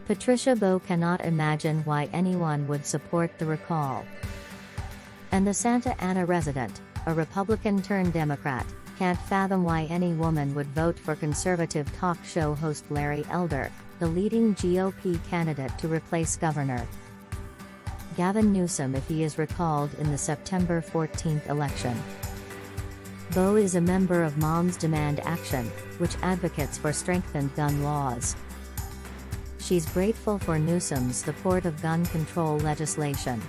Patricia Boe cannot imagine why anyone would support the recall. And the Santa Ana resident, a Republican-turned-Democrat, can't fathom why any woman would vote for conservative talk show host Larry Elder, the leading GOP candidate to replace Governor Gavin Newsom if he is recalled in the September 14 election. Boe is a member of Moms Demand Action, which advocates for strengthened gun laws. She's grateful for Newsom's support of gun control legislation.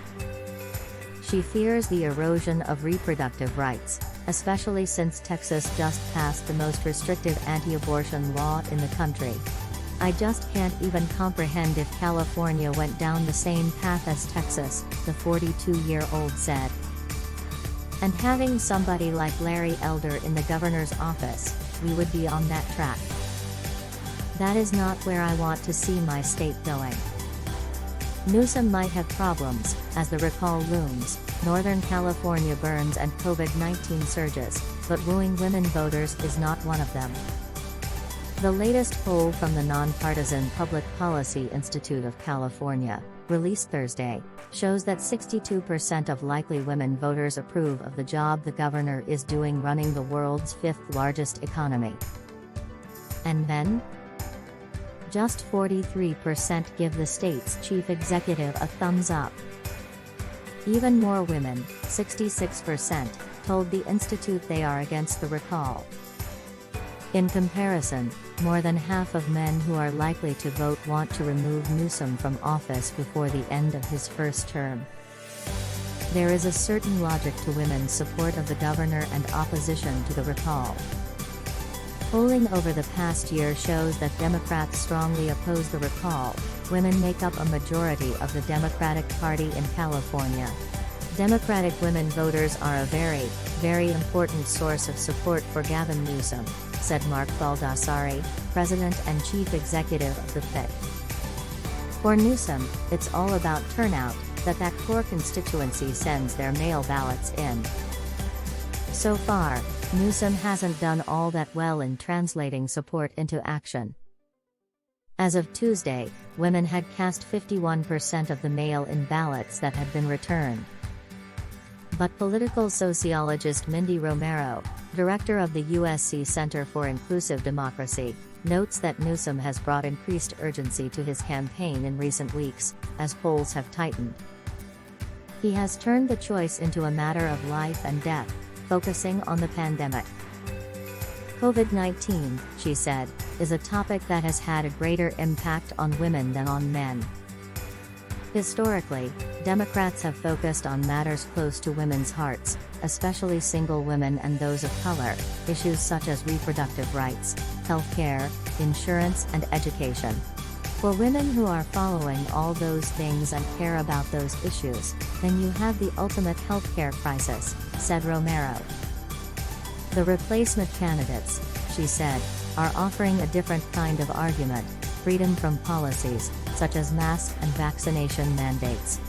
She fears the erosion of reproductive rights, especially since Texas just passed the most restrictive anti-abortion law in the country. "I just can't even comprehend if California went down the same path as Texas," the 42-year-old said. "And having somebody like Larry Elder in the governor's office, we would be on that track. That is not where I want to see my state going." Newsom might have problems, as the recall looms, Northern California burns and COVID-19 surges, but wooing women voters is not one of them. The latest poll from the Nonpartisan Public Policy Institute of California, released Thursday, shows that 62% of likely women voters approve of the job the governor is doing running the world's fifth-largest economy. And men? Just 43% give the state's chief executive a thumbs up. Even more women, 66%, told the institute they are against the recall. In comparison, more than half of men who are likely to vote want to remove Newsom from office before the end of his first term. There is a certain logic to women's support of the governor and opposition to the recall. Polling over the past year shows that Democrats strongly oppose the recall. Women make up a majority of the Democratic Party in California. Democratic women voters are a very, very important source of support for Gavin Newsom, said Mark Baldassare, president and chief executive of the PPIC. For Newsom, it's all about turnout, that core constituency sends their mail ballots in. So far, Newsom hasn't done all that well in translating support into action. As of Tuesday, women had cast 51% of the mail-in ballots that had been returned. But political sociologist Mindy Romero, director of the USC Center for Inclusive Democracy, notes that Newsom has brought increased urgency to his campaign in recent weeks, as polls have tightened. He has turned the choice into a matter of life and death, focusing on the pandemic. COVID-19, she said, is a topic that has had a greater impact on women than on men. Historically, Democrats have focused on matters close to women's hearts, especially single women and those of color, issues such as reproductive rights, healthcare, insurance and education. For women who are following all those things and care about those issues, then you have the ultimate healthcare crisis, said Romero. The replacement candidates, she said, are offering a different kind of argument: freedom from policies, such as mask and vaccination mandates.